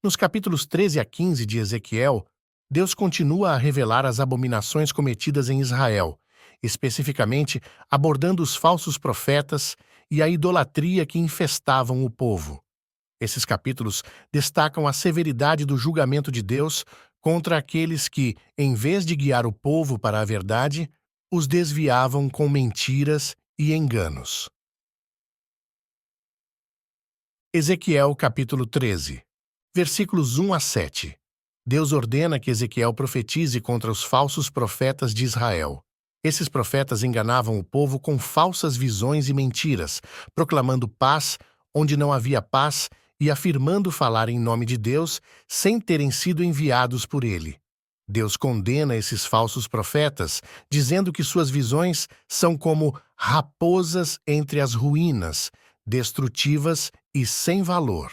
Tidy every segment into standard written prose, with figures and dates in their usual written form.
Nos capítulos 13 a 15 de Ezequiel, Deus continua a revelar as abominações cometidas em Israel, especificamente abordando os falsos profetas e a idolatria que infestavam o povo. Esses capítulos destacam a severidade do julgamento de Deus contra aqueles que, em vez de guiar o povo para a verdade, os desviavam com mentiras e enganos. Ezequiel capítulo 13, versículos 1 a 7. Deus ordena que Ezequiel profetize contra os falsos profetas de Israel. Esses profetas enganavam o povo com falsas visões e mentiras, proclamando paz onde não havia paz e afirmando falar em nome de Deus sem terem sido enviados por ele. Deus condena esses falsos profetas, dizendo que suas visões são como raposas entre as ruínas, destrutivas e sem valor.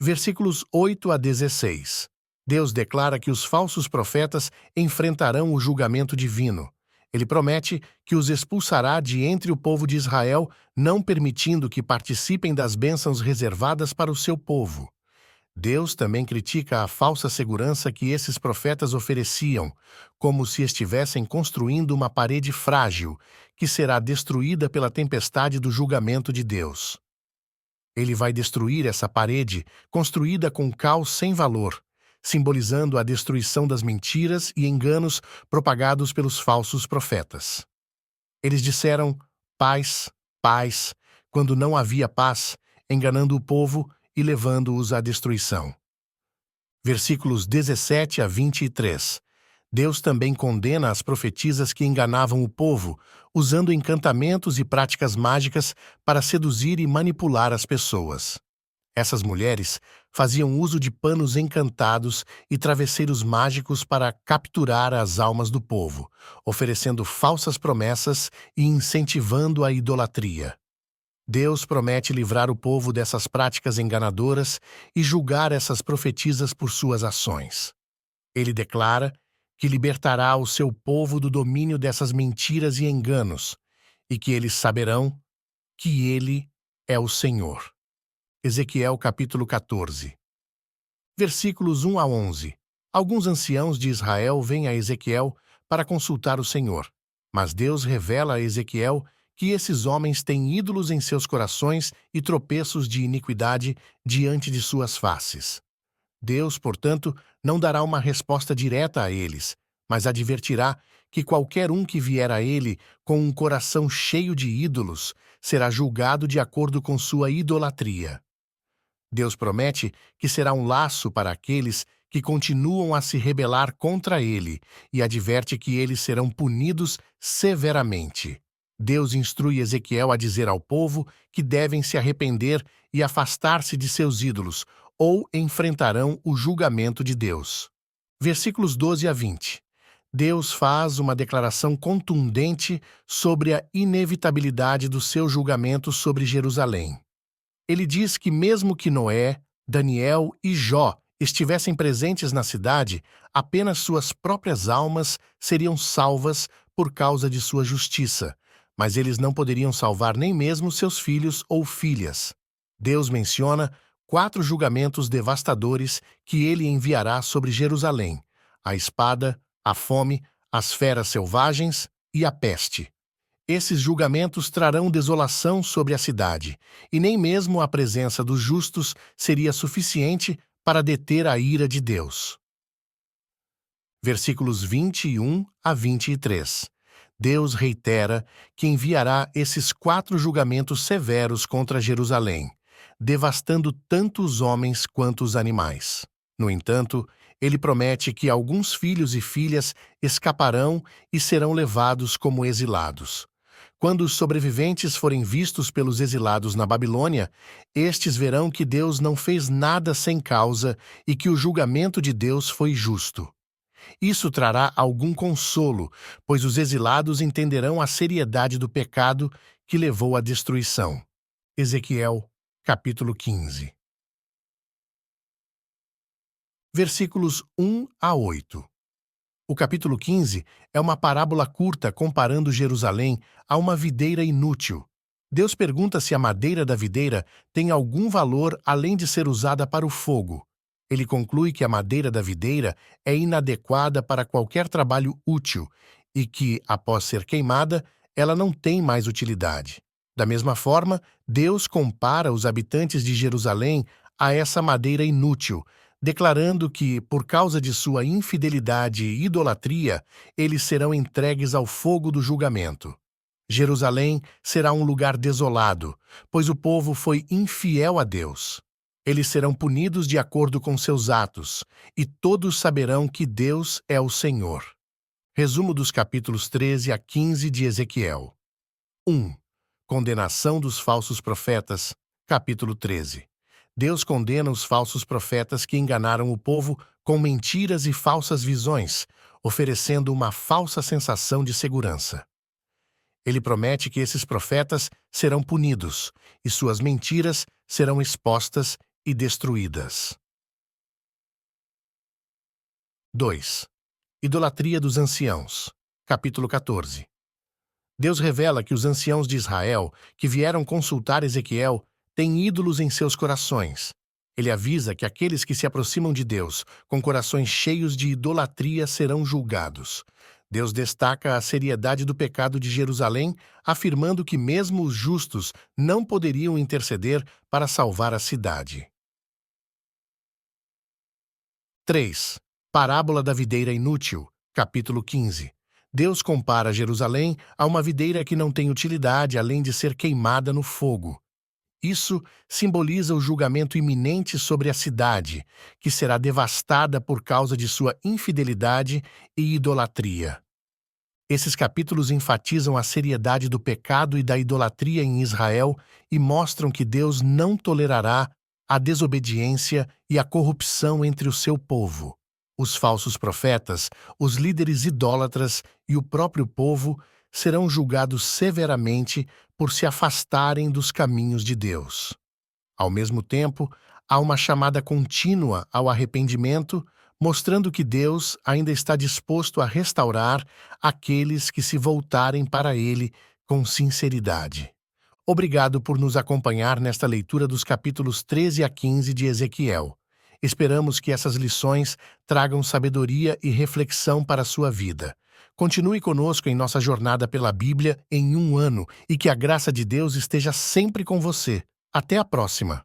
Versículos 8 a 16. Deus declara que os falsos profetas enfrentarão o julgamento divino. Ele promete que os expulsará de entre o povo de Israel, não permitindo que participem das bênçãos reservadas para o seu povo. Deus também critica a falsa segurança que esses profetas ofereciam, como se estivessem construindo uma parede frágil, que será destruída pela tempestade do julgamento de Deus. Ele vai destruir essa parede, construída com cal sem valor, simbolizando a destruição das mentiras e enganos propagados pelos falsos profetas. Eles disseram paz, paz, quando não havia paz, enganando o povo e levando-os à destruição. Versículos 17 a 23. Deus também condena as profetisas que enganavam o povo, usando encantamentos e práticas mágicas para seduzir e manipular as pessoas. Essas mulheres faziam uso de panos encantados e travesseiros mágicos para capturar as almas do povo, oferecendo falsas promessas e incentivando a idolatria. Deus promete livrar o povo dessas práticas enganadoras e julgar essas profetisas por suas ações. Ele declara que libertará o seu povo do domínio dessas mentiras e enganos, e que eles saberão que Ele é o Senhor. Ezequiel capítulo 14. Versículos 1 a 11. Alguns anciãos de Israel vêm a Ezequiel para consultar o Senhor, mas Deus revela a Ezequiel que esses homens têm ídolos em seus corações e tropeços de iniquidade diante de suas faces. Deus, portanto, não dará uma resposta direta a eles, mas advertirá que qualquer um que vier a ele com um coração cheio de ídolos será julgado de acordo com sua idolatria. Deus promete que será um laço para aqueles que continuam a se rebelar contra ele e adverte que eles serão punidos severamente. Deus instrui Ezequiel a dizer ao povo que devem se arrepender e afastar-se de seus ídolos, ou enfrentarão o julgamento de Deus. Versículos 12 a 20. Deus faz uma declaração contundente sobre a inevitabilidade do seu julgamento sobre Jerusalém. Ele diz que mesmo que Noé, Daniel e Jó estivessem presentes na cidade, apenas suas próprias almas seriam salvas por causa de sua justiça, mas eles não poderiam salvar nem mesmo seus filhos ou filhas. Deus menciona 4 julgamentos devastadores que ele enviará sobre Jerusalém: a espada, a fome, as feras selvagens e a peste. Esses julgamentos trarão desolação sobre a cidade, e nem mesmo a presença dos justos seria suficiente para deter a ira de Deus. Versículos 21 a 23. Deus reitera que enviará esses 4 julgamentos severos contra Jerusalém, devastando tanto os homens quanto os animais. No entanto, ele promete que alguns filhos e filhas escaparão e serão levados como exilados. Quando os sobreviventes forem vistos pelos exilados na Babilônia, estes verão que Deus não fez nada sem causa e que o julgamento de Deus foi justo. Isso trará algum consolo, pois os exilados entenderão a seriedade do pecado que levou à destruição. Ezequiel, capítulo 15. Versículos 1 a 8. O capítulo 15 é uma parábola curta comparando Jerusalém a uma videira inútil. Deus pergunta se a madeira da videira tem algum valor além de ser usada para o fogo. Ele conclui que a madeira da videira é inadequada para qualquer trabalho útil e que, após ser queimada, ela não tem mais utilidade. Da mesma forma, Deus compara os habitantes de Jerusalém a essa madeira inútil, declarando que, por causa de sua infidelidade e idolatria, eles serão entregues ao fogo do julgamento. Jerusalém será um lugar desolado, pois o povo foi infiel a Deus. Eles serão punidos de acordo com seus atos, e todos saberão que Deus é o Senhor. Resumo dos capítulos 13 a 15 de Ezequiel. 1. Condenação dos falsos profetas. Capítulo 13. Deus condena os falsos profetas que enganaram o povo com mentiras e falsas visões, oferecendo uma falsa sensação de segurança. Ele promete que esses profetas serão punidos e suas mentiras serão expostas e destruídas. 2. Idolatria dos anciãos. Capítulo 14. Deus revela que os anciãos de Israel, que vieram consultar Ezequiel, têm ídolos em seus corações. Ele avisa que aqueles que se aproximam de Deus com corações cheios de idolatria serão julgados. Deus destaca a seriedade do pecado de Jerusalém, afirmando que mesmo os justos não poderiam interceder para salvar a cidade. 3. Parábola da videira inútil. Capítulo 15. Deus compara Jerusalém a uma videira que não tem utilidade além de ser queimada no fogo. Isso simboliza o julgamento iminente sobre a cidade, que será devastada por causa de sua infidelidade e idolatria. Esses capítulos enfatizam a seriedade do pecado e da idolatria em Israel e mostram que Deus não tolerará a desobediência e a corrupção entre o seu povo. Os falsos profetas, os líderes idólatras e o próprio povo serão julgados severamente por se afastarem dos caminhos de Deus. Ao mesmo tempo, há uma chamada contínua ao arrependimento, mostrando que Deus ainda está disposto a restaurar aqueles que se voltarem para Ele com sinceridade. Obrigado por nos acompanhar nesta leitura dos capítulos 13 a 15 de Ezequiel. Esperamos que essas lições tragam sabedoria e reflexão para a sua vida. Continue conosco em nossa jornada pela Bíblia em um ano e que a graça de Deus esteja sempre com você. Até a próxima!